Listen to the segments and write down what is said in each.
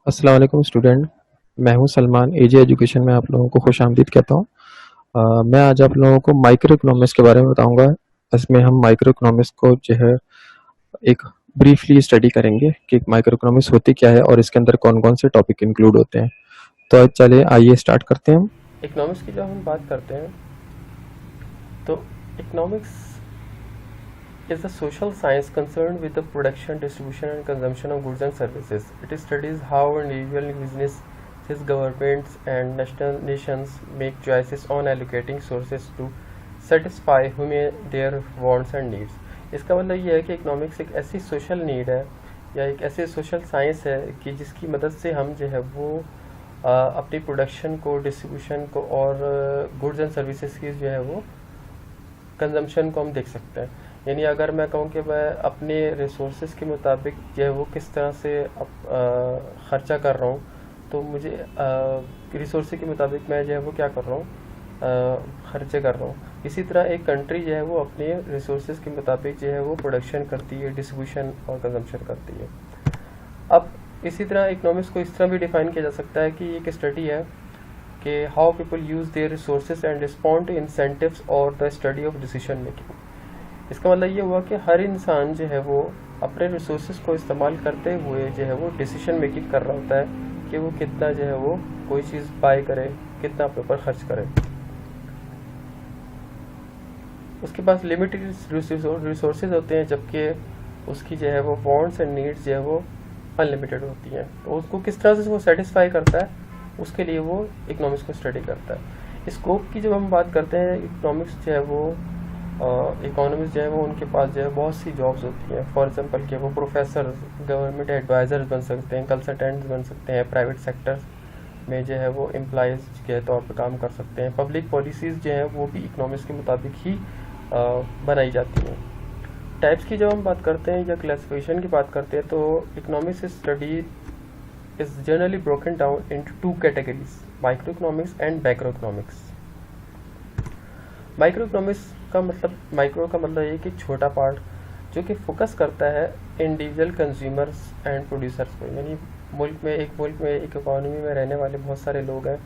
अस्सलाम वालेकुम स्टूडेंट। मैं हूं सलमान। एजी एजुकेशन में आप लोगों को खुशामदीद कहता हूं। मैं आज आप लोगों को माइक्रो इकोनॉमिक्स के बारे में बताऊंगा। इसमें हम माइक्रो इकोनॉमिक्स को जो है एक ब्रीफली स्टडी करेंगे कि माइक्रो इकोनॉमिक्स होती क्या है और इसके अंदर कौन कौन से टॉपिक इंक्लूड होते हैं। तो चलिए आइए स्टार्ट करते हैं। इकोनॉमिक्स की जब हम बात करते हैं तो economics is a social science concerned with the production, distribution, and consumption of goods and services. It studies how individual businesses, governments, and nations make choices on allocating sources to satisfy their wants and needs. इसका मतलब ये है कि economics एक ऐसी social need है या एक ऐसी सोशल साइंस है कि जिसकी मदद से हम जो है वो अपनी प्रोडक्शन को, डिस्ट्रीब्यूशन को और गुड्स एंड सर्विसेज की जो है वो कंजम्पशन को हम देख सकते हैं। यानी अगर मैं कहूँ कि मैं अपने रिसोर्सेज के मुताबिक जो है वो किस तरह से ख़र्चा कर रहा हूँ, तो मुझे रिसोर्सेज के मुताबिक मैं जो है वो क्या कर रहा हूँ, खर्चे कर रहा हूँ। इसी तरह एक कंट्री जो है वो अपने रिसोर्सेज के मुताबिक जो है वो प्रोडक्शन करती है, डिस्ट्रीब्यूशन और कंजम्पशन करती है। अब इसी तरह इकोनॉमिक्स को इस तरह भी डिफ़ाइन किया जा सकता है कि ये एक स्टडी है कि how people use their resources and respond to incentives or the study of decision making. इसका मतलब ये हुआ कि हर इंसान जो है वो अपने रिसोर्सेज को इस्तेमाल करते हुए जो है वो डिसीजन मेकिंग कर रहा होता है कि वो कितना जो है वो कोई चीज़ बाय करे, कितना अपने ऊपर खर्च करे। उसके पास लिमिटेड रिसोर्सेज होते हैं, जबकि उसकी जो है वो वांट्स एंड नीड्स जो है वो अनलिमिटेड होती हैं। तो उसको किस तरह से वो सेटिस्फाई करता है, उसके लिए वो इकोनॉमिक्स को स्टडी करता है। स्कोप की जब हम बात करते हैं, इकोनॉमिक्स जो है वो इकोनॉमिस्ट जो है वो उनके पास जो है बहुत सी जॉब्स होती हैं। फॉर एग्जांपल कि वो प्रोफेसर, गवर्नमेंट एडवाइज़र्स बन सकते हैं, कंसल्टेंट्स बन सकते हैं, प्राइवेट सेक्टर में जो है वो एम्प्लॉयज़ के तौर पर काम कर सकते हैं। पब्लिक पॉलिसीज़ जो हैं वो भी इकोनॉमिक्स के मुताबिक ही बनाई जाती हैं। टाइप्स की जब हम बात करते हैं या क्लासिफिकेशन की बात करते हैं, तो economics study is generally broken down into two categories, micro economics and macro economics. Micro economics का मतलब, माइक्रो का मतलब ये कि छोटा पार्ट जो कि फोकस करता है इंडिविजुअल कंज्यूमर्स एंड प्रोड्यूसर्स पे। यानी एक मुल्क में एक इकोनॉमी में रहने वाले बहुत सारे लोग हैं,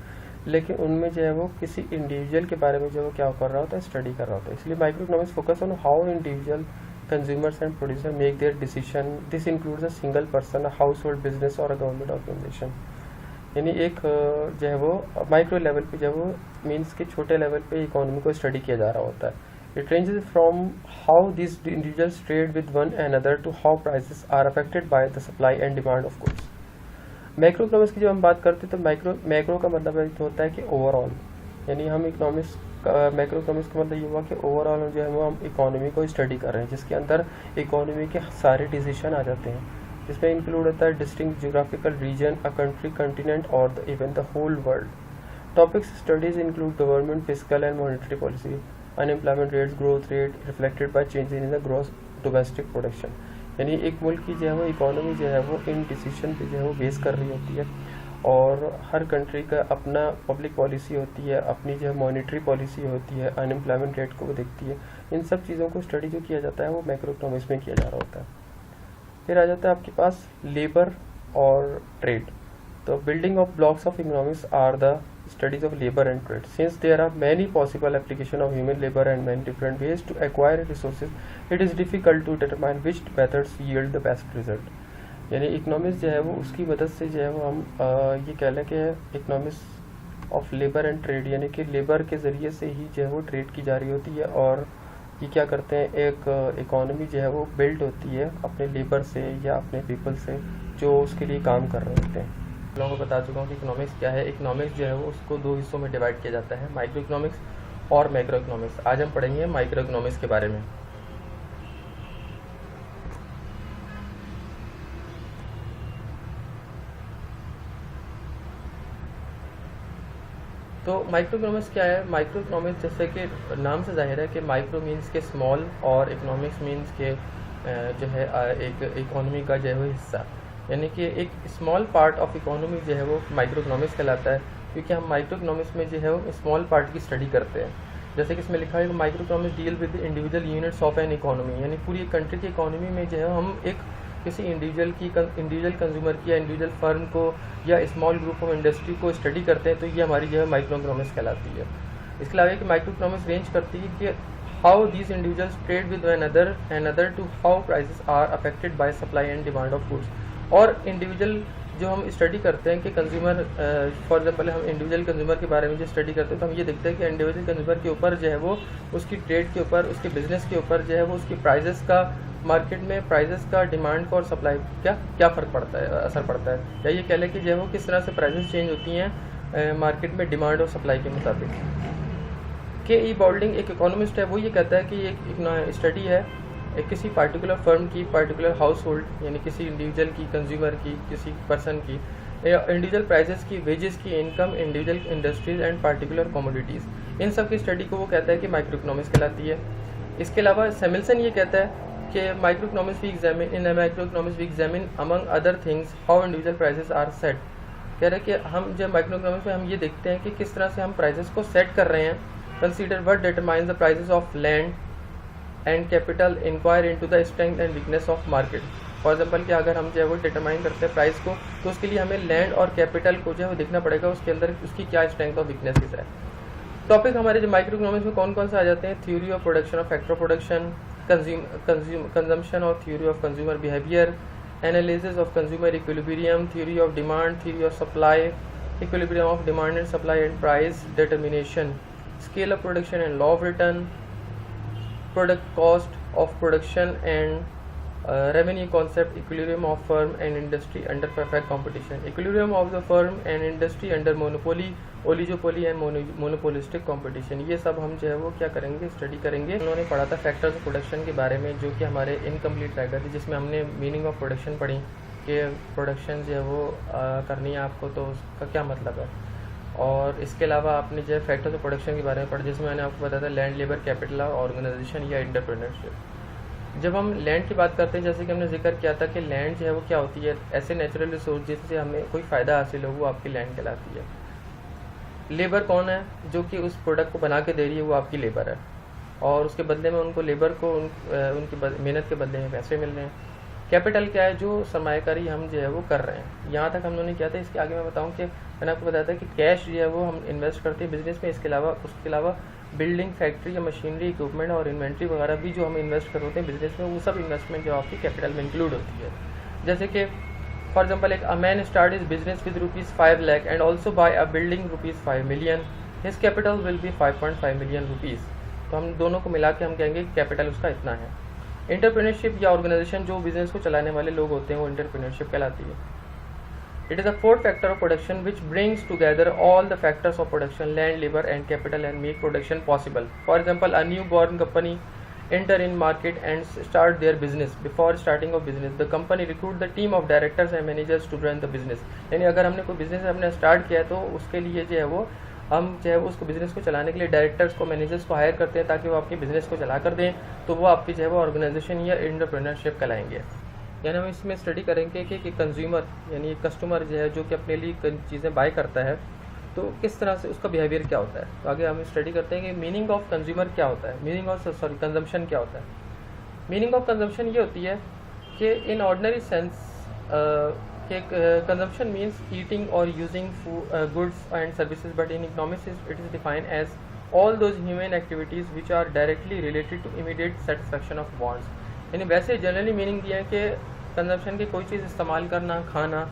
लेकिन उनमें जो है वो किसी इंडिविजुअल के बारे में जो वो क्या कर रहा होता है, स्टडी कर रहा होता है। इसलिए micro economics focus on how individual consumers and producer make their decision. This includes a single person, a house hold, business और अ गवर्नमेंट ऑर्गेनाइजेशन। यानी एक जो है वो माइक्रो लेवल पे जो है वो मीन्स के छोटे लेवल पे इकोनॉमी को स्टडी किया जा रहा होता है। It ranges from how this individuals trade with one another to how prices are affected by the supply and demand of goods. Macro economics की जब हम बात करते हैं तो मैक्रो का मतलब होता है कि ओवरऑल। यानी हम इकोनॉमिक्स मैक्रो इकोनॉमिक्स का मतलब ये हुआ कि ओवरऑल जो है वो हम इकोनॉमी को स्टडी कर रहे हैं, जिसके अंदर इकोनॉमी के सारे डिसीजन आ जाते हैं। इसमें इंक्लूड होता है distinct geographical region, a country, continent or even the whole world. Topics studies include government, physical and monetary policy, unemployment rates, growth rate reflected by change in the gross domestic production. यानी एक मुल्क की जो है वो economy जो है वो इन डिसीजन पे जो है वो बेस कर रही होती है, और हर कंट्री का अपना पब्लिक पॉलिसी होती है, अपनी जो है मॉनेटरी पॉलिसी होती है, अनएम्प्लॉयमेंट रेट को वो देखती है। इन सब चीज़ों को स्टडी जो किया जाता है वो मैक्रो इकोनॉमिक्स में किया जा रहा होता है। फिर आ जाता है आपके पास लेबर और ट्रेड। तो building of blocks of economics are the studies of labour and trade. Since there are many possible application of human labour and many different ways to acquire resources, it is difficult to determine which methods yield the best result. यानी economics जो है वो उसकी मदद से जो है वो हम ये कह लें कि economics of labour and trade, यानी कि लेबर के ज़रिए से ही जो है वो ट्रेड की जा रही होती है, और ये क्या करते हैं, एक इकोनॉमी जो है वो बिल्ड होती है अपने लेबर से या अपने पीपल से जो उसके लिए काम कर रहे होते हैं। लोगों को बता चुका हूँ कि इकोनॉमिक्स क्या है। इकोनॉमिक्स जो है वो उसको दो हिस्सों में डिवाइड किया जाता है, माइक्रो इकोनॉमिक्स और मैक्रो इकोनॉमिक्स। आज हम पढ़ेंगे माइक्रो इकोनॉमिक्स के बारे में। तो माइक्रो इकोनॉमिक्स क्या है? माइक्रो इकोनॉमिक्स जैसे कि नाम से जाहिर है कि माइक्रो मीन्स के स्मॉल और इकोनॉमिक्स मीन्स के जो है एक इकोनॉमी का जो है हिस्सा, यानी कि एक स्मॉल पार्ट ऑफ इकोनॉमी जो है वो माइक्रो इकोनॉमिक्स कहलाता है, क्योंकि हम माइक्रो इकोनॉमिक्स में जो है वो स्मॉल पार्ट की स्टडी करते हैं। जैसे कि इसमें लिखा है कि micro economics deal with individual units of an economy, यानी पूरी कंट्री की इकोनॉमी में जो है हम एक किसी इंडिविजुअल कंज्यूमर की या इंडिविजुअल फर्म को या स्मॉल ग्रुप ऑफ इंडस्ट्री को स्टडी करते हैं, तो ये हमारी जो है माइक्रो इकोनॉमिक्स कहलाती है। इसके अलावा कि माइक्रो इकोनॉमिक्स रेंज करती है कि how these individuals trade with an other to how prices are affected by supply and demand of goods. और इंडिविजुअल जो हम स्टडी करते हैं कि कंज्यूमर, फॉर एग्जांपल हम इंडिविजुअल कंज्यूमर के बारे में जो स्टडी करते हैं तो हम ये देखते हैं कि इंडिविजुअल कंज्यूमर के ऊपर जो है वो उसकी ट्रेड के ऊपर, उसके बिजनेस के ऊपर जो है वो उसकी प्राइजेस का, मार्केट में प्राइजेस का, डिमांड का और सप्लाई का क्या फ़र्क पड़ता है, असर पड़ता है, या ये कह लें कि जो है वो किस तरह से प्राइजेस चेंज होती हैं मार्केट में डिमांड और सप्लाई के मुताबिक। के ई बॉल्डिंग एक इकोनॉमिस्ट है, वो ये कहता है कि एक स्टडी है एक किसी पार्टिकुलर फर्म की, पार्टिकुलर हाउस होल्ड यानी किसी इंडिविजुअल की, कंज्यूमर की, किसी पर्सन की, इंडिविजुअल प्राइसेस की, वेजेस की, income, individual industries and particular commodities, इन सब की स्टडी को वो कहता है कि माइक्रो इकोनॉमिक्स कहलाती है। इसके अलावा सैमुएल्सन ये कहता है कि micro economics we examine among other things how individual prices are set. कह रहे हैं कि हम जब माइक्रो इकोनॉमिक्स में हम ये देखते हैं कि किस तरह से हम प्राइसेस को सेट कर रहे हैं। Consider what determines the prices of land and capital, inquire into the strength and weakness of market. For example कि अगर हम जो है वो डिटरमाइन करते हैं प्राइस को, तो उसके लिए हमें लैंड और कैपिटल को जो है वो देखना पड़ेगा, उसके अंदर उसकी क्या स्ट्रेंथ और वीकनेसेस है। टॉपिक हमारे जो माइक्रो इकोनॉमिक्स में कौन कौन से आ जाते हैं? थ्योरी ऑफ प्रोडक्शन और फैक्टर ऑफ प्रोडक्शन, कंजम्पशन और theory of consumer behaviour, analysis of consumer equilibrium, theory of demand, theory of supply, equilibrium of demand and supply and price determination, scale of production and law of return, product cost of production and revenue concept, equilibrium of firm and industry under perfect competition, equilibrium of the firm and industry under monopoly, oligopoly and monopolistic competition। ये सब हम जो है वो क्या करेंगे, study करेंगे। उन्होंने पढ़ा था फैक्टर्स ऑफ प्रोडक्शन के बारे में, जो कि हमारे इनकम्प्लीट रह गए थे, जिसमें हमने मीनिंग ऑफ प्रोडक्शन पढ़ी कि प्रोडक्शन जो है वो करनी है आपको, तो उसका क्या मतलब है। और इसके अलावा आपने जो है फैक्टर्स ऑफ प्रोडक्शन के बारे में पढ़ा, जिसमें मैंने आपको बताया था लैंड, लेबर, कैपिटल, ऑर्गेनाइजेशन या एंटरप्रेन्योरशिप। जब हम लैंड की बात करते हैं, जैसे कि हमने जिक्र किया था कि लैंड जो है वो क्या होती है, ऐसे नेचुरल रिसोर्स जिससे हमें कोई फ़ायदा हासिल हो, वो आपकी लैंड कहलाती है। लेबर कौन है? जो कि उस प्रोडक्ट को बना के दे रही है, वो आपकी लेबर है, और उसके बदले में उनको लेबर को उनकी मेहनत के बदले में पैसे मिल रहे हैं। कैपिटल क्या है? जो सरमायाकारी हम जो है वो कर रहे हैं। यहाँ तक हम लोगों ने किया था। इसके आगे मैं बताऊँ कि मैंने आपको बताया था कि कैश जो है वो हम इन्वेस्ट करते हैं बिजनेस में। उसके अलावा बिल्डिंग, फैक्ट्री या मशीनरी, इक्विपमेंट और इन्वेंट्री वगैरह भी जो हम इन्वेस्ट कर होते हैं बिजनेस में, वो सब इन्वेस्टमेंट जो आपकी कैपिटल में इंक्लूड होती है। जैसे कि फॉर एग्जाम्पल एक man start is business with ₹5 lakh and also buy a building ₹5 million, his capital will be 5.5 million rupees. तो हम दोनों को मिला के हम कहेंगे कैपिटल उसका इतना है। एंटरप्रेन्योरशिप या ऑर्गेनाइजेशन, जो बिजनेस को चलाने वाले लोग होते हैं, वो एंटरप्रेन्योरशिप कहलाती है। It is a fourth factor of production which brings together all the factors of production, land, labour and capital and make production possible. For example a new born company enter in market and start their business. Before starting of business, the company recruit the team of directors and managers to run the business. यानी अगर हमने कोई business अपने start किया तो उसके लिए जो है वो हम जो है वो उसको बिजनेस को चलाने के लिए डायरेक्टर्स को, मैनेजर्स को हायर करते हैं ताकि वो आपके बिजनेस को चला कर दें। तो वो आपकी जो है वो ऑर्गेनाइजेशन या एंटरप्रेन्योरशिप कहलाएंगे। यानी हम इसमें स्टडी करेंगे कि कंज्यूमर यानी कस्टमर जो है जो कि अपने लिए चीज़ें बाय करता है, तो किस तरह से उसका बिहेवियर क्या होता है। तो आगे हम स्टडी करते हैं कि मीनिंग ऑफ कंज्यूमर क्या होता है, मीनिंग ऑफ कंजम्पशन क्या होता है। मीनिंग ऑफ कंजम्पशन ये होती है कि in ordinary sense consumption means eating or using goods and services, but in economics it is defined as all those human activities which are directly related to immediate satisfaction of wants. यानी वैसे generally meaning दिया है कि consumption की कोई चीज़ इस्तेमाल करना, खाना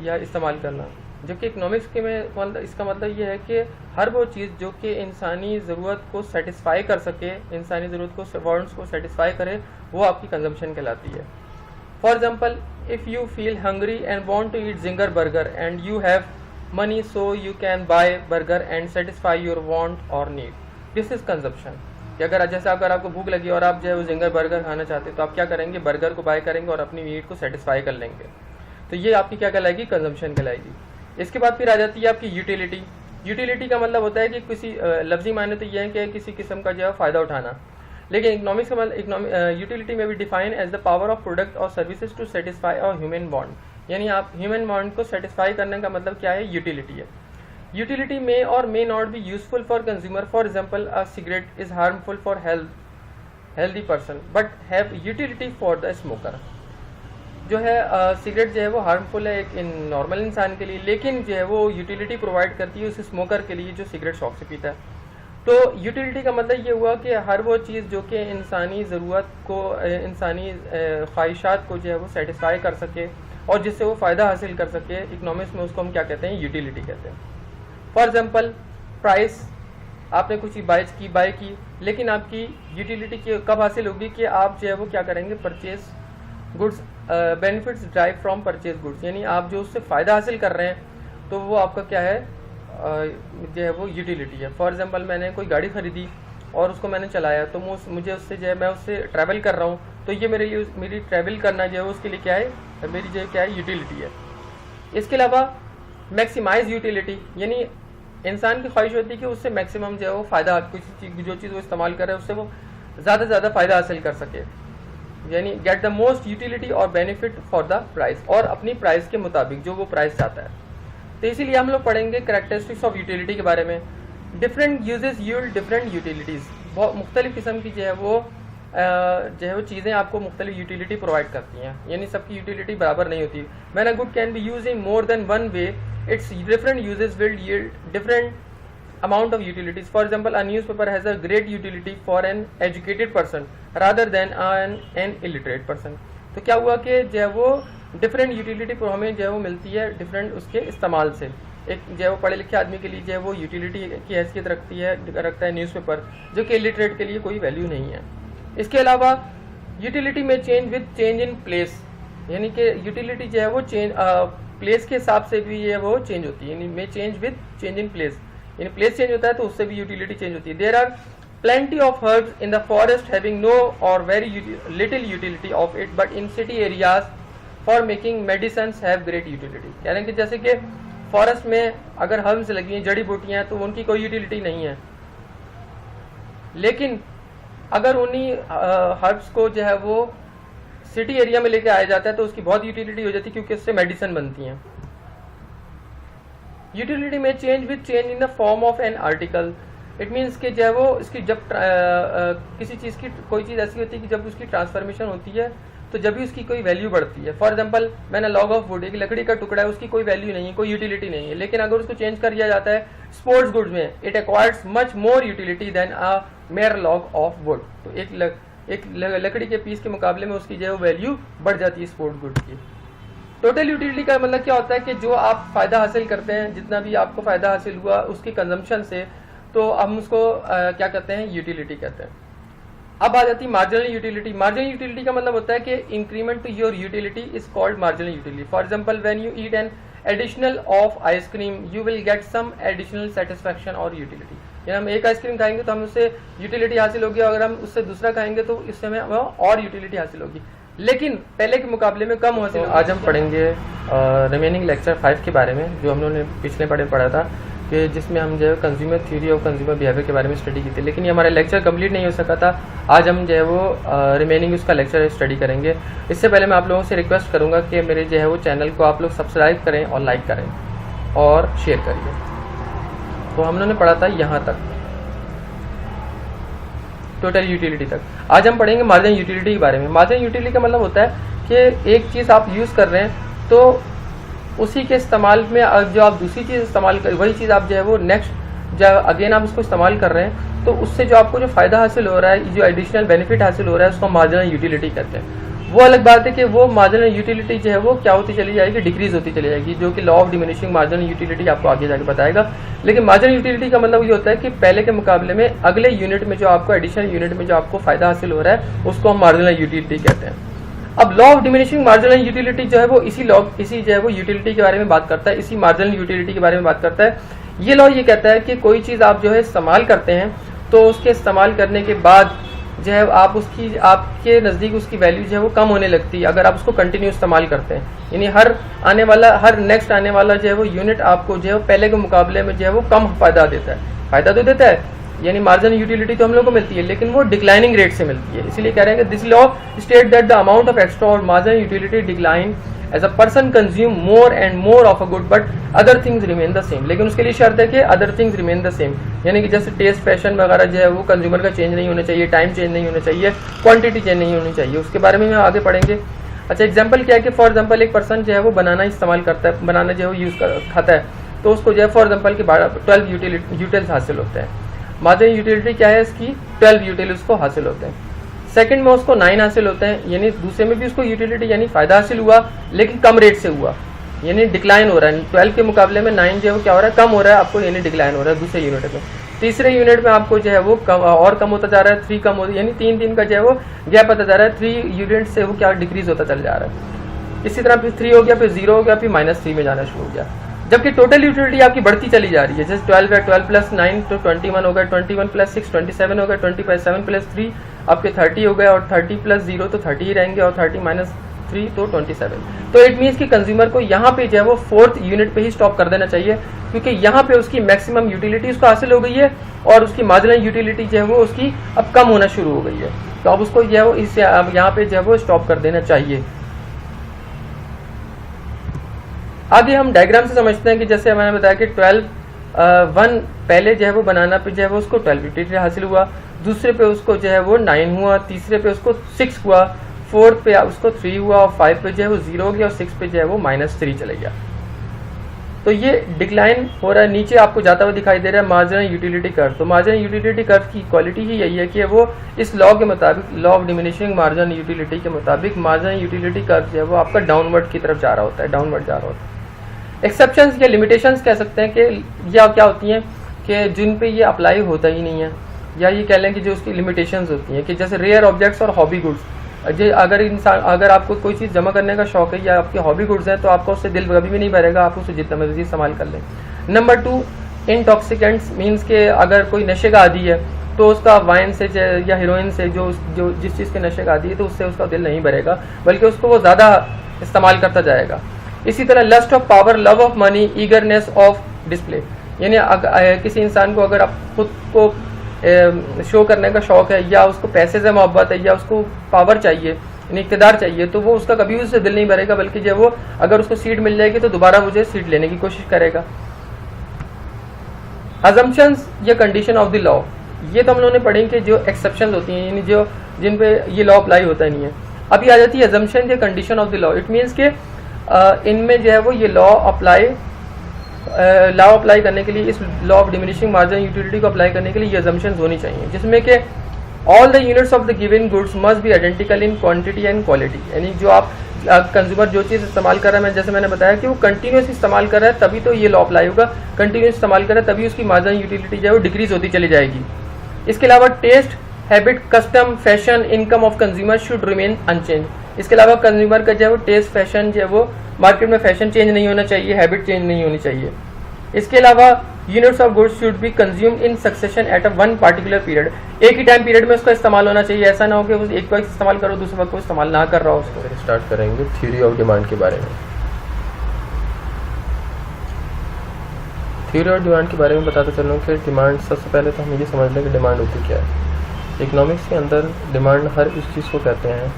या इस्तेमाल करना, जबकि इकोनॉमिक्स के में इसका मतलब ये है कि हर वो चीज़ जो कि इंसानी ज़रूरत को सेटिस्फाई कर सके, इंसानी ज़रूरत को, वांट्स को सेटिस्फाई करे, वो आपकी कंजम्पशन कहलाती है। For example if you feel hungry and want to eat Zinger burger and you have money so you can buy burger and satisfy your want और नीड, दिस इज़ कंजम्पशन। कि अगर आपको भूख लगी और आप जो है वो जिंगर बर्गर खाना चाहते हैं, तो आप क्या करेंगे, बर्गर को बाय करेंगे और अपनी नीड को सेटिस्फाई कर लेंगे। तो ये आपकी क्या कहलाएगी, कंजम्पशन कहलाएगी। इसके बाद फिर आ जाती है आपकी यूटिलिटी। यूटिलिटी का मतलब होता है कि किसी लफ्जी मायने तो ये है कि किसी किस्म का जो है फ़ायदा उठाना, लेकिन इकोनॉमिक्स का मतलब यूटिलिटी में भी define as the power of product और सर्विसेज टू सेटिस्फाई और ह्यूमन बॉन्ड। यानी आप ह्यूमन बॉन्ड को सेटिस्फाई करने का मतलब क्या है, यूटिलिटी है। यूटिलिटी मे और may not be useful for consumer. For example a cigarette is harmful for healthy person but have utility for the smoker. जो है सिगरेट जो है वो हार्मफुल है एक नॉर्मल इंसान के लिए, लेकिन जो है वो यूटिलिटी प्रोवाइड करती है उस स्मोकर के लिए जो सिगरेट शौक से पीता है। तो यूटिलिटी का मतलब ये हुआ कि हर वो चीज़ जो कि इंसानी ज़रूरत को, इंसानी ख्वाहिशात को जो है वो सेटिस्फाई कर सके और जिससे वो फ़ायदा हासिल कर सके, इकोनॉमिक्स में उसको हम क्या कहते हैं, यूटिलिटी कहते हैं। फॉर एग्जांपल प्राइस, आपने कुछ चीज़ बाय की, लेकिन आपकी यूटिलिटी कब हासिल होगी कि आप जो है वो क्या करेंगे, purchase goods, benefits drive from purchase goods, यानी आप जो उससे फ़ायदा हासिल कर रहे हैं तो वो आपका क्या है, जो है वो यूटिलिटी है। फॉर एग्जांपल मैंने कोई गाड़ी खरीदी और उसको मैंने चलाया, तो मुझे उससे जो है, मैं उससे ट्रैवल कर रहा हूँ, तो ये मेरे लिए, मेरी ट्रैवल करना जो है उसके लिए क्या है, मेरी जो क्या है, यूटिलिटी है। इसके अलावा मैक्सिमाइज यूटिलिटी, यानी इंसान की ख्वाहिश होती है कि उससे मैक्सिमम जो है वो फ़ायदा, किसी चीज़ जो चीज़ वो इस्तेमाल कर रहा है उससे वो ज़्यादा से ज़्यादा फ़ायदा हासिल कर सके, यानी गेट द मोस्ट यूटिलिटी और बेनिफिट फॉर द प्राइस, और अपनी प्राइस के मुताबिक जो वो प्राइस चाहता है। तो इसीलिए हम लोग पढ़ेंगे कैरेक्टरिस्टिक्स ऑफ यूटिलिटी के बारे में। Different uses yield different utilities, बहुत मुख्तलिफ किस्म की जो है वो चीज़ें आपको मुख्तलिफ यूटिलिटी प्रोवाइड करती हैं, यानी सबकी यूटिलिटी बराबर नहीं होती। When a good can be use in more than one way, it's different uses will yield different amount of utilities. For example, a newspaper has a great utility for an educated person rather than an illiterate person. तो क्या हुआ कि जो है वो different utility हमें जो है वो मिलती है डिफरेंट उसके इस्तेमाल से। एक जो है वो पढ़े लिखे आदमी के लिए जो है वो यूटिलिटी की हैसियत रखता है न्यूज़पेपर, जो कि इलिटरेट के लिए कोई वैल्यू नहीं है। इसके अलावा यूटिलिटी में change with change in place, यानी कि यूटिलिटी जो है वो प्लेस के हिसाब से भी ये वो चेंज होती है, यानी में change with change in place, यानी प्लेस चेंज होता है तो उससे भी यूटिलिटी चेंज होती है। There are plenty of herbs in the forest having no or very little utility of it, but in city areas for making medicines have great utility। यानी कि जैसे कि फॉरेस्ट में अगर हर्ब्स लगी हैं, जड़ी बूटियां हैं, तो उनकी कोई यूटिलिटी नहीं है, लेकिन अगर उन्हीं हर्ब्स को जो है वो सिटी एरिया में लेके आया जाता है तो उसकी बहुत यूटिलिटी हो जाती है, क्योंकि उससे मेडिसिन बनती हैं। यूटिलिटी में change with change in the form of an article, it means कि जो है वो इसकी जब किसी चीज़ की कोई चीज़ ऐसी होती है कि जब उसकी ट्रांसफॉर्मेशन होती है तो जब भी उसकी कोई वैल्यू बढ़ती है। फॉर एग्जांपल मैंने लॉग ऑफ वुड, एक लकड़ी का टुकड़ा है, उसकी कोई वैल्यू नहीं है, कोई यूटिलिटी नहीं है, लेकिन अगर उसको चेंज कर दिया जाता है स्पोर्ट्स गुड्स में, it acquires much more utility than a mere log of wood. तो एक लकड़ी के पीस के मुकाबले में उसकी जो है वैल्यू बढ़ जाती है स्पोर्ट्स गुड्स की। टोटल यूटिलिटी का मतलब क्या होता है कि जो आप फ़ायदा हासिल करते हैं, जितना भी आपको फ़ायदा हासिल हुआ उसकी कंजम्पशन से, तो हम उसको क्या कहते हैं, यूटिलिटी कहते हैं। अब आ जाती है मार्जिनल यूटिलिटी। मार्जिनल यूटिलिटी का मतलब होता है कि increment to your utility is called marginal utility. For example when you eat an additional of ice cream you will get some additional satisfaction और यूटिलिटी, यानी हम एक आइसक्रीम खाएंगे तो हम उससे यूटिलिटी हासिल होगी, अगर हम उससे दूसरा खाएंगे तो इससे हमें और यूटिलिटी हासिल होगी, लेकिन पहले के मुकाबले में कम हासिल। आज हम पढ़ेंगे रिमेनिंग लेक्चर 5 के बारे में, जो हम लोगों ने पिछले पढ़ा था, कि जिसमें हम जो है कंज्यूमर थ्योरी और कंज्यूमर बिहेवियर के बारे में स्टडी की थी, लेकिन ये हमारा लेक्चर कंप्लीट नहीं हो सका था। आज हम जो है वो रिमेनिंग उसका लेक्चर स्टडी करेंगे। इससे पहले मैं आप लोगों से रिक्वेस्ट करूँगा कि मेरे जो है वो चैनल को आप लोग सब्सक्राइब करें और लाइक करें और शेयर करिए। तो हम लोगों ने पढ़ा था यहाँ तक, टोटल यूटिलिटी तक। आज हम पढ़ेंगे मार्जिनल यूटिलिटी के बारे में। मार्जिनल यूटिलिटी का मतलब होता है कि एक चीज़ आप यूज़ कर रहे हैं तो उसी के इस्तेमाल में जो आप दूसरी चीज़ इस्तेमाल कर, वही चीज़ आप जो है वो नेक्स्ट जब अगेन आप उसको इस्तेमाल कर रहे हैं, तो उससे जो आपको जो फ़ायदा हासिल हो रहा है, जो एडिशनल बेनिफिट हासिल हो रहा है, उसको मार्जिनल यूटिलिटी कहते हैं। वो अलग बात है कि वो मार्जिनल यूटिलिटी जो है वो क्या होती चली जाएगी, डिक्रीज होती चली जाएगी, जो कि law of diminishing marginal utility आपको आगे जाके बताएगा। लेकिन मार्जिनल यूटिलिटी का मतलब ये होता है कि पहले के मुकाबले में अगले यूनिट में जो आपको एडिशनल यूनिट में जो आपको फ़ायदा हासिल हो रहा है, उसको हम मार्जिनल यूटिलिटी कहते हैं। अब law of diminishing marginal utility जो है वो इसी जो है वो यूटिलिटी के बारे में बात करता है, इसी मार्जिनल यूटिलिटी के बारे में बात करता है। ये लॉ ये कहता है कि कोई चीज़ आप जो है इस्तेमाल करते हैं तो उसके इस्तेमाल करने के बाद जो है आप उसकी, आपके नज़दीक उसकी वैल्यू जो है वो कम होने लगती है अगर आप उसको कंटिन्यू इस्तेमाल करते हैं। यानी हर नेक्स्ट आने वाला जो है वो यूनिट आपको जो है पहले के मुकाबले में जो है वो कम फ़ायदा देता है। फ़ायदा तो देता है, यानी मार्जिनल यूटिलिटी तो हम लोग को मिलती है, लेकिन वो डिक्लाइनिंग रेट से मिलती है। इसलिए कह रहे हैं कि this law state that the amount of extra or marginal utility decline as a person consume more and more of a good but other things remain the same. लेकिन उसके लिए शर्त है कि other things remain the same, यानी कि जैसे test, fashion वगैरह जो है वो कंज्यूमर का चेंज नहीं होना चाहिए, टाइम चेंज नहीं होना चाहिए, क्वांटिटी चेंज नहीं होनी चाहिए। उसके बारे में हम आगे पढ़ेंगे। अच्छा एग्जांपल क्या है कि फॉर एग्जांपल एक पर्सन जो है वो बनाना इस्तेमाल करता है, बनाना जो है वो यूज़ खाता है, तो उसको जो है फॉर एग्जांपल की 12 यूटिल्स हासिल होते हैं। मार्जिनल यूटिलिटी क्या है इसकी, 12 यूटिल्स उसको हासिल होते हैं। सेकंड में उसको 9 हासिल होते हैं, यानी दूसरे में भी उसको यूटिलिटी यानी फ़ायदा हासिल हुआ लेकिन कम रेट से हुआ, यानी डिक्लाइन हो रहा है। 12 के मुकाबले में 9 जो है वो क्या हो रहा है, कम हो रहा है आपको, यानी डिक्लाइन हो रहा है दूसरे यूनिट में। तीसरे यूनिट में आपको जो है वो कम और कम होता जा रहा है, 3 कम होता है, यानी 3 का जो है वो गैप आता जा रहा है, 3 यूनिट से वो क्या डिक्रीज होता चल जा रहा है। इसी तरह फिर 3 हो गया, फिर 0 हो गया, फिर -3 में जाना शुरू हो गया। जबकि टोटल यूटिलिटी आपकी बढ़ती चली जा रही है, जैसे 12 है, 12 + 9 तो 21 हो गया, 21 + 6 27 हो गया, 27 + 3 आपके 30 हो गया, और 30 + 0 तो 30 ही रहेंगे, और 30 - 3 तो 27। तो इट मीन्स कि कंज्यूमर को यहाँ पे जो है वो 4th यूनिट पे ही स्टॉप कर देना चाहिए, क्योंकि यहाँ पे उसकी मैक्सिमम यूटिलिटी उसको हासिल हो गई है और उसकी मार्जिनल यूटिलिटी जो है वो उसकी अब कम होना शुरू हो गई है। तो अब उसको जो है वो इससे अब यहाँ पे जो है वो स्टॉप कर देना चाहिए। आगे हम डायग्राम से समझते हैं कि जैसे मैंने बताया कि 1 पहले जो है वो बनाना पे जो है वो उसको 12 यूटिलिटी हासिल हुआ, दूसरे पे उसको जो है वो 9 हुआ, तीसरे पे उसको 6 हुआ, 4th पे उसको 3 हुआ, और 5 पे जो है वो 0 हो गया, और 6 पे जो है वो -3 चले गया। तो ये डिक्लाइन हो रहा है, नीचे आपको जाता हुआ दिखाई दे रहा है मार्जिनल यूटिलिटी कर्व। तो मार्जिनल यूटिलिटी कर्व की क्वालिटी ही यही है कि वो इस लॉ के मुताबिक, law of diminishing marginal utility के मुताबिक मार्जिनल यूटिलिटी कर्व जो है वो आपका डाउनवर्ड की तरफ जा रहा होता है, डाउनवर्ड जा रहा होता है। एक्सेप्शंस या लिमिटेशंस कह सकते हैं कि या क्या होती हैं कि जिन पे ये अप्लाई होता ही नहीं है, या ये कह लें कि जो उसकी लिमिटेशंस होती हैं, कि जैसे रेयर ऑब्जेक्ट्स और हॉबी गुड्स। अगर आपको कोई चीज़ जमा करने का शौक है या आपके हॉबी गुड्स हैं, तो आपका उससे दिल कभी भी नहीं भरेगा, आप उसे जितना मर्जी इस्तेमाल कर लें। नंबर 2, इंटॉक्सिकेंट्स मीन्स के अगर कोई नशे का आदी है तो उसका वाइन से या हीरोइन से जो जिस चीज़ के नशे का आदी है तो उससे उसका दिल नहीं भरेगा, बल्कि उसको वो ज़्यादा इस्तेमाल करता जाएगा। इसी तरह lust of power, love of money, eagerness of display, यानी किसी इंसान को अगर आप खुद को शो करने का शौक है, या उसको पैसे से मोहब्बत है, या उसको पावर चाहिए यानी इक़्तिदार चाहिए, तो वो उसका कभी उससे दिल नहीं भरेगा, बल्कि जब वो अगर उसको सीट मिल जाएगी तो दोबारा मुझे सीट लेने की कोशिश करेगा। अजम्पशंस या कंडीशन ऑफ द लॉ, ये तो हम लोगों ने पढ़े कि जो एक्सेप्शन होती हैं, यानी जो जिन पे ये लॉ अप्लाई होता नहीं है। अभी आ जाती है अजम्पशन या condition of the law. It means के इनमें जो है वो ये लॉ अप्लाई करने के लिए, इस law of diminishing marginal utility को अप्लाई करने के लिए ये अजम्पशंस होनी चाहिए, जिसमें कि all the units of the given goods must be identical in quantity and quality, यानी जो आप कंज्यूमर जो चीज़ इस्तेमाल कर रहा है, जैसे मैंने बताया कि वो कंटिन्यूस इस्तेमाल कर रहा है तभी तो ये लॉ अप्लाई होगा, कंटिन्यूस इस्तेमाल कर रहा है तभी उसकी मार्जिनल यूटिलिटी जो है वो डिक्रीज होती चली जाएगी। इसके अलावा taste, habit, custom, fashion, income of consumer should remain unchange. इसके अलावा कंज्यूमर का जो है वो टेस्ट, फैशन जो है वो मार्केट में फैशन चेंज नहीं होना चाहिए, हैबिट चेंज नहीं होनी चाहिए। इसके अलावा units of goods should be consumed in succession at a one particular period, एक ही टाइम पीरियड में उसका इस्तेमाल होना चाहिए। ऐसा ना हो कि एक वक्त इस्तेमाल करो दूसरे वक्त को इस्तेमाल ना कर रहा हो। उसको स्टार्ट करेंगे थ्योरी ऑफ डिमांड के बारे में। थ्योरी ऑफ डिमांड के बारे में बताते चल रहा हूँ कि डिमांड, सबसे पहले तो हम ये समझ लें कि डिमांड होती क्या है। इकोनॉमिक्स के अंदर डिमांड हर उस चीज़ को कहते हैं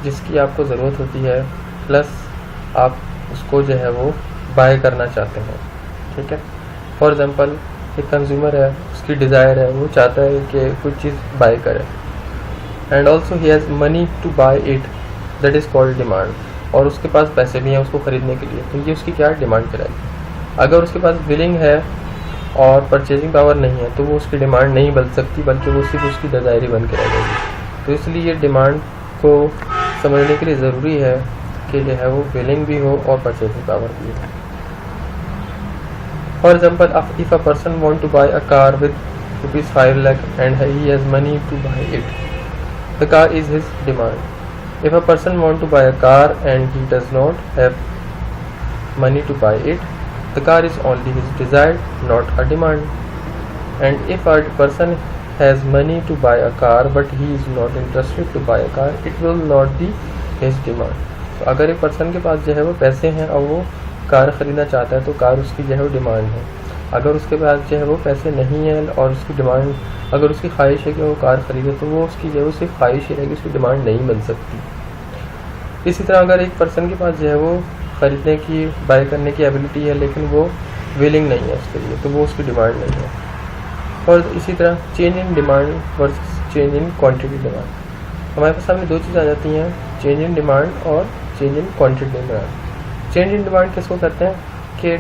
जिसकी आपको ज़रूरत होती है, प्लस आप उसको जो है वो बाय करना चाहते हैं, ठीक है। फॉर एग्जांपल एक कंज्यूमर है, उसकी डिज़ायर है, वो चाहता है कि कुछ चीज़ बाय करे, and also he has money to buy it, that is called demand, और उसके पास पैसे भी हैं उसको ख़रीदने के लिए, तो ये उसकी क्या डिमांड कहलाएगी। अगर उसके पास विलिंग है और परचेजिंग पावर नहीं है तो वो उसकी डिमांड नहीं बन सकती, बल्कि वो सिर्फ उसकी डिज़ायर ही बन के रह जाएगी। तो इसलिए ये डिमांड को समझने के लिए ज़रूरी है कि जो है वो विलिंग भी हो और परचेजिंग पावर भी हो। For example, if a person want to buy a car with ₹5 lakh and he has money to buy it, the car is his demand. If a person want to buy a car and he does not have money to buy it, the car is only his desire, not a demand. And if a person has money to buy a car but he is not interested to buy a car, it will not be his demand. तो अगर एक person के पास जो है वो पैसे हैं और वो कार ख़रीदना चाहता है तो कार उसकी जो है वो डिमांड है। अगर उसके पास जो है वो पैसे नहीं है और उसकी डिमांड, अगर उसकी ख्वाहिश है कि वो कार ख़रीदे तो वो उसकी जो है वो सिर्फ ख्वाहिश ही रहेगी, उसकी डिमांड नहीं बन सकती। इसी तरह अगर एक पर्सन के पास जो है वो ख़रीदने की, बाय करने की एबिलिटी है लेकिन वो विलिंग नहीं है उसके लिए, तो वो उसकी डिमांड नहीं है। और इसी तरह change in demand versus change in quantity demand, हमारे पास सामने दो चीज़ आ जाती हैं, चेंज इन डिमांड और change in quantity demand. Change in demand किसको कहते हैं कि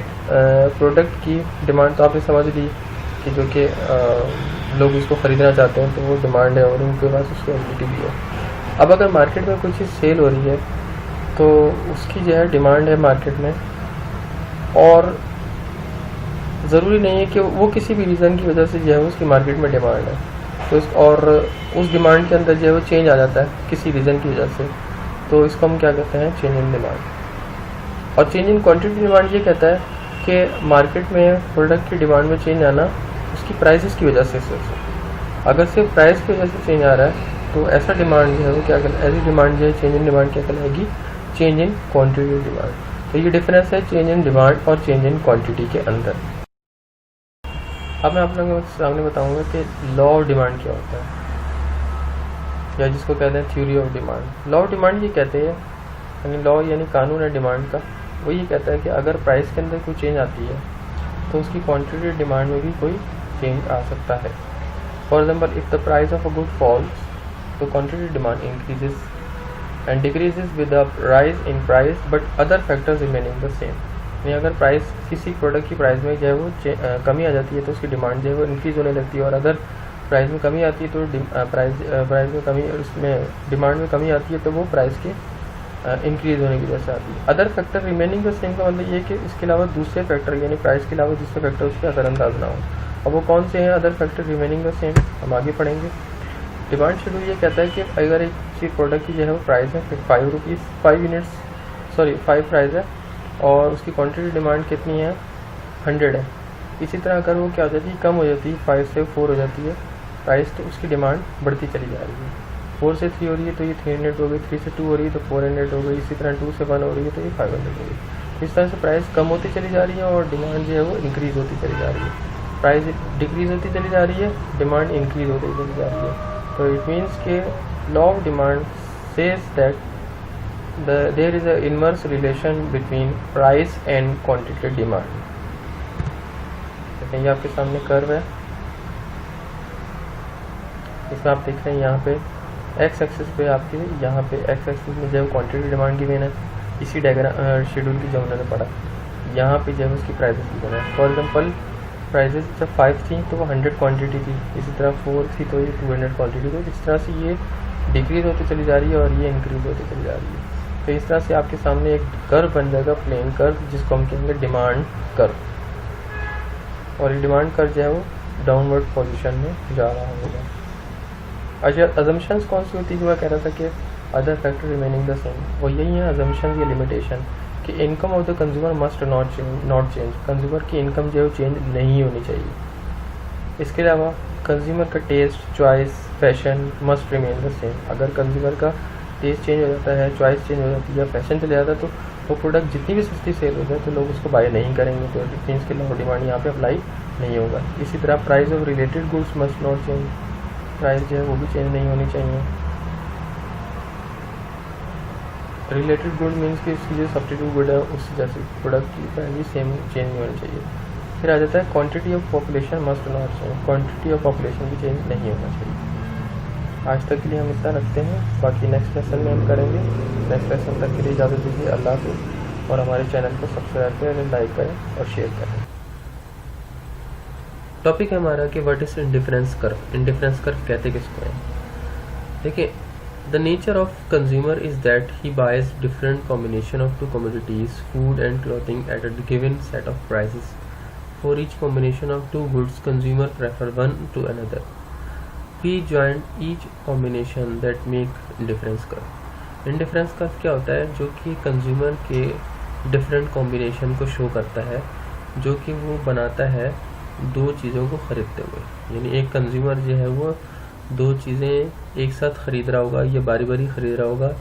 प्रोडक्ट की डिमांड तो आपने समझ ली कि जो कि लोग इसको ख़रीदना चाहते हैं तो वो डिमांड है और उनके पास उसकी एबिलिटी भी है। अब अगर मार्केट में कोई चीज़ सेल हो रही है तो उसकी जो है डिमांड है मार्केट में, और ज़रूरी नहीं है कि वो किसी भी रीज़न की वजह से जो है उसकी मार्केट में डिमांड है तो उस डिमांड के अंदर जो है वो चेंज आ जाता है किसी रीज़न की वजह से, तो इसको हम क्या कहते हैं चेंज इन डिमांड। और चेंज इन क्वांटिटी डिमांड ये कहता है कि मार्केट में प्रोडक्ट की डिमांड में चेंज आना उसकी प्राइसेस की वजह से सिर्फ, अगर सिर्फ प्राइस की वजह से चेंज आ रहा है तो ऐसा डिमांड जो है वो क्या ऐसी डिमांड जो है चेंज इन डिमांड क्या कहलाएगी, चेंज इन क्वांटिटी डिमांड। तो ये डिफरेंस है चेंज इन डिमांड और चेंज इन क्वांटिटी के अंदर। अब मैं आप लोगों के सामने बताऊंगा कि लॉ ऑफ डिमांड क्या होता है, या जिसको कहते हैं theory of demand. Law of demand ये कहते हैं, यानी लॉ यानी कानून है डिमांड का, वो ये कहता है कि अगर प्राइस के अंदर कोई चेंज आती है तो उसकी क्वांटिटी डिमांड में भी कोई चेंज आ सकता है। For example, if the price of a good falls तो quantity demand increases and decreases with a rise in price but other factors remaining the same. यानी अगर प्राइस किसी प्रोडक्ट की प्राइस में जो है वो कमी आ जाती है तो उसकी डिमांड जो है वो इंक्रीज होने लगती है, और अगर प्राइस में कमी आती है तो प्राइस में कमी, उसमें डिमांड में कमी आती है तो वो प्राइस के इंक्रीज होने की वजह से आती है। Other factor remaining the same का मतलब ये कि इसके अलावा दूसरे फैक्टर यानी प्राइस के अलावा दूसरे फैक्टर उसके असरअंदाज ना हो। और वो कौन से हैं other factor remaining the same, हम आगे पढ़ेंगे। डिमांड शेड्यूल ये कहता है कि अगर एक चीज प्रोडक्ट की जो है वो प्राइस है 5 प्राइस है और उसकी क्वांटिटी डिमांड कितनी है 100 है। इसी तरह अगर वो क्या हो जाती है कम हो जाती है 5 से 4 हो जाती है प्राइस, तो उसकी डिमांड बढ़ती चली जा रही है। 4 से 3 हो रही है तो ये 300 हो गई, 3 से 2 हो रही है तो 400 हो गई, इसी तरह 2 से 1 हो रही है तो ये 500 हो गई। इस तरह से प्राइस कम होती चली जा रही है और डिमांड जो है वो इंक्रीज होती चली जा रही है। प्राइस डिक्रीज होती चली जा रही है, डिमांड इंक्रीज होती चली जा रही है। तो इट मीन्स के law of demand says that there is a inverse relation between price and quantity demand। ये आपके सामने कर्व है, इसमें आप देख रहे हैं यहाँ पे एक्स एक्सिस पे आपके यहाँ पे एक्स एक्सिस में जो क्वांटिटी डिमांड गिवन है, इसी डायग्राम शेड्यूल की जो उन्होंने पढ़ा यहाँ पे जो है उसकी प्राइसेस गिवन है। फॉर एग्जांपल प्राइसेस जब 5 थी तो वो 100 क्वांटिटी थी, इसी तरह 4 थी तो ये 200 क्वांटिटी थी। इस तरह से ये डिक्रीज होती चली जा रही है और ये इंक्रीज होती चली जा रही है। तो इस तरह से आपके सामने एक कर्व बन जाएगा, प्लेन कर्व, जिसको हम कहेंगे डिमांड कर्व, और ये डिमांड कर्व जो है वो डाउनवर्ड पोजीशन में जा रहा होगा। अच्छा, अजम्पशंस कौन सी होती है? वह कह रहा था कि other factor remaining the same, वो यही है अजम्पशन या लिमिटेशन कि income of the consumer must not change, consumer की इनकम जो है चेंज नहीं होनी चाहिए। इसके अलावा कंज्यूमर का taste, choice, fashion must remain the same. अगर कंज्यूमर का टेस्ट चेंज हो जाता है, चॉइस चेंज हो जाती है, फैशन चले जाता है तो वो प्रोडक्ट जितनी भी सस्ती सेल हो जाए तो लोग उसको बाय नहीं करेंगे, तो मीन्स के लॉ डिमांड यहाँ पे अप्लाई नहीं होगा। इसी तरह price of related goods must not change, price जो है वो भी चेंज नहीं होनी चाहिए। रिलेटेड गुड मीन्स कि उसकी जो सब्स्टिट्यूट गुड है उससे जैसे प्रोडक्ट की प्राइस भी सेम चेंज नहीं होनी चाहिए। फिर आ जाता है quantity of population must not change, quantity of population भी चेंज नहीं होना चाहिए। आज तक के लिए हम इतना रखते हैं, बाकी नेक्स्ट लेसन में हम करेंगे। नेक्स्ट लेसन तक के लिए इजाज़त दीजिए। अल्लाह हाफ़िज़, और हमारे चैनल को सब्सक्राइब करें, लाइक करें और शेयर करें। टॉपिक है हमारा कि what is indifference curve. Indifference curve कहते किसको हैं? देखिए, the nature of consumer is that he boys different combination of 2 commodities, food and clothing at a given set of prices. For each combination of 2 goods, consumer prefer one two another. We join each combination that make difference curve। Indifference curve क्या होता है? जो कि consumer के different combination को show करता है, जो कि वो बनाता है 2 चीज़ों को ख़रीदते हुए। यानी एक कंज्यूमर जो है वो 2 चीज़ें एक साथ ख़रीद रहा होगा या बारी बारी ख़रीद रहा होगा,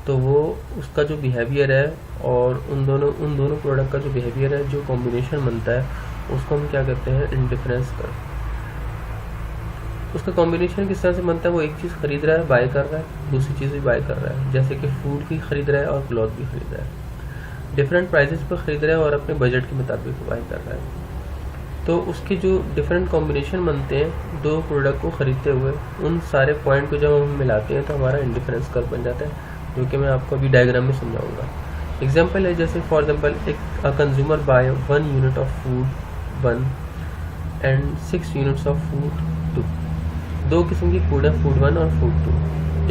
तो वो उसका जो बिहेवियर है और उन दोनों प्रोडक्ट का जो बिहेवियर है, जो कॉम्बिनेशन बनता है, उसको हम क्या कहते हैं? Indifference curve. उसका कॉम्बिनेशन किस तरह से बनता है? वो एक चीज़ खरीद रहा है, बाय कर रहा है, दूसरी चीज़ भी बाय कर रहा है, जैसे कि फूड भी खरीद रहा है और क्लॉथ भी खरीद रहा है। डिफरेंट प्राइसेस पर खरीद रहा है और अपने बजट के मुताबिक बाय कर रहा है। तो उसके जो डिफरेंट कॉम्बिनेशन बनते हैं 2 प्रोडक्ट को ख़रीदते हुए, उन सारे पॉइंट को जब हम मिलाते हैं तो हमारा इंडिफरेंस कर्व बन जाता है। जो कि मैं आपको अभी डायग्राम में समझाऊंगा। एग्जाम्पल है, जैसे फॉर एग्जाम्पल एक consumer buy 1 unit of food 1 and 6 units of food 2। दो किस्म की फूड है, फूड 1 और फूड 2।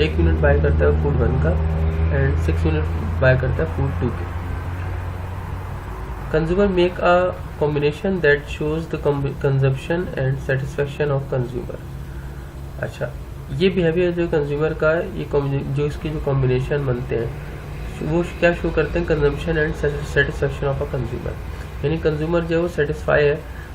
1 यूनिट बाय करता है फूड 1 का एंड 6 यूनिट बाय करता है फूड 2 के। Consumer make a combination that shows the consumption and satisfaction of consumer. अच्छा, ये बिहेवियर जो कंज्यूमर का है, ये जो इसके जो कॉम्बिनेशन बनते हैं वो क्या शो करते हैं, consumption and satisfaction of a consumer. यानी कंज्यूमर जो है वो सेटिस्फाई है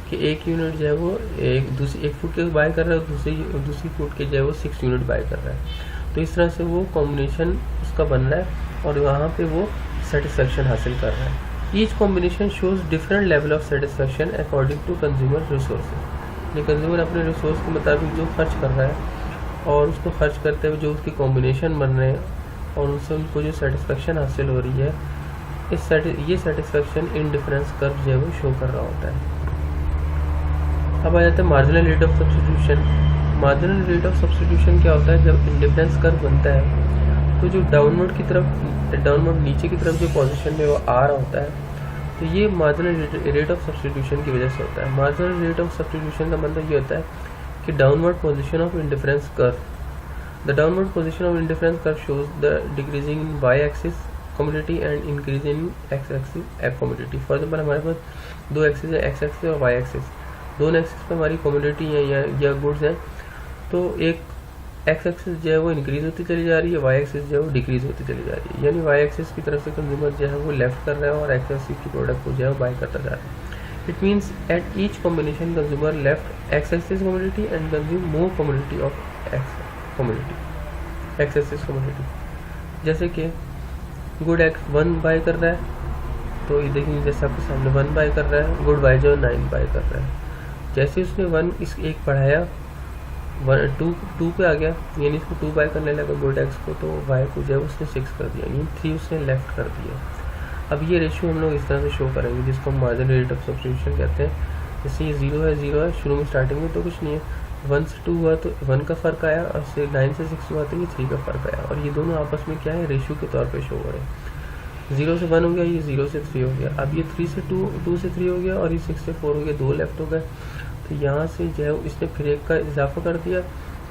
कि 1 यूनिट जो है वो एक फूड के बाय कर रहा है, दूसरी फूड के जो है वो 6 यूनिट बाय कर रहा है। तो इस तरह से वो कॉम्बिनेशन उसका बन रहा है और वहाँ पे वो सेटिस्फेक्शन हासिल कर रहा है। Each combination shows different level of satisfaction according to consumer resources. ये कंज्यूमर अपने रिसोर्स के मुताबिक जो खर्च कर रहा है और उसको खर्च करते हुए जो उसकी कॉम्बिनेशन बन रहे हैं और उनसे उनको जो सेटिस्फेक्शन हासिल हो रही है, ये सेटिस्फेक्शन इंडिफरेंस कर्व जो है वो शो कर रहा होता है। अब आ जाता है marginal rate of substitution. Marginal rate of substitution क्या होता है, जब इंडिफरेंस कर्व बनता है तो जो डाउनवर्ड नीचे की तरफ जो पोजीशन में वो आ रहा होता है, तो ये मार्जिनल रेट ऑफ सब्स्टिट्यूशन की वजह से होता है। मार्जिनल रेट ऑफ सब्स्टिट्यूशन का मतलब ये होता है कि downward position of indifference curve, the downward position of indifference curve shows the decreasing in Y axis community and increasing in X axis community. For example हमारे पास दो एक्सिस है, एक्स एक्सिस और वाई एक्सिस। दोनों axis पे हमारी community है या गुड्स हैं, तो एक एक्स एक्सिस जो है वो इंक्रीज होती चली जा रही है, वाई एक्सिस जो है वो डिक्रीज होती चली जा रही है। यानी वाई एक्सिस की तरफ से कंज्यूमर जो है वो लेफ्ट कर रहा है और एक्स एक्सिस की प्रोडक्ट को जो है वो बाय करता जा रहा है। It means at each combination consumer left x axis community and consume more community of x axis community. जैसे कि गुड एक्स 1 बाय कर रहा है, तो ये देखिए जैसे आपके सामने 1 बाय कर रहा है, गुड बाय जो 9 बाय कर रहा है। जैसे उसने 1 इस एक बढ़ाया 2 पे आ गया, यानी इसको 2 बाय करने लगा गुड एक्स को, तो वाई को जो है उसने 6 कर दिया, यानी 3 उसने लेफ्ट कर दिया। अब ये रेशियो हम लोग इस तरह से शो करेंगे, जिसको हम मार्जिनल रेट ऑफ सब्स्टिट्यूशन कहते हैं। जैसे ये 0 है, शुरू में स्टार्टिंग में तो कुछ नहीं है, 1 से 2 हुआ तो 1 का फ़र्क आया, और 9 से 6 हुआ तो ये 3 का फ़र्क आया, और ये दोनों आपस में क्या है, रेशियो के तौर पर शो हो रहे हैं। 0 से 1 हो गया, ये 0 से 3 हो गया। अब ये 3 से 2 से 3 हो गया, और ये 6 से 4 हो गया, 2 लेफ्ट हो गए। तो यहाँ से जो है इसने फिर 1 का इजाफा कर दिया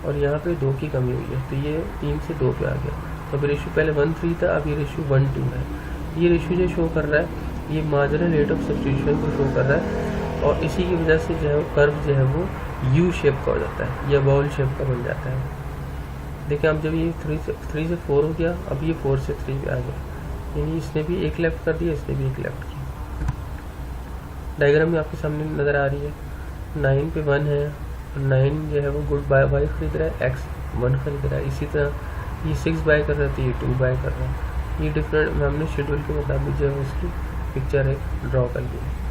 और यहाँ पे 2 की कमी हुई है, तो ये 3 से 2 पे आ गया। तो अब रेशियो पहले 1:3 था, अब ये रेशियो 1:2 है। ये रेशियो जो शो कर रहा है ये मार्जिनल रेट ऑफ सब्स्टिट्यूशन को शो कर रहा है, और इसी की वजह से जो है कर्व जो है वो यू शेप का हो जाता है या बॉल शेप का बन जाता है। देखिए अब जब ये 3 से 4 हो गया, अब ये 4 से 3 पे आ गया, यानी इसने भी 1 लेफ्ट कर दिया, इसने भी 1 लेफ्ट किया। डायग्राम में आपके सामने नज़र आ रही है, 9 पे 1 है, 9 जो है वो गुड बाय खरीद रहा है, एक्स 1 खरीद रहा है। इसी तरह ये 6 बाय कर रहा है, तो ये 2 बाय कर रहा है। ये डिफरेंट हमने शेड्यूल के मुताबिक जो है उसकी पिक्चर एक ड्रॉ कर ली है।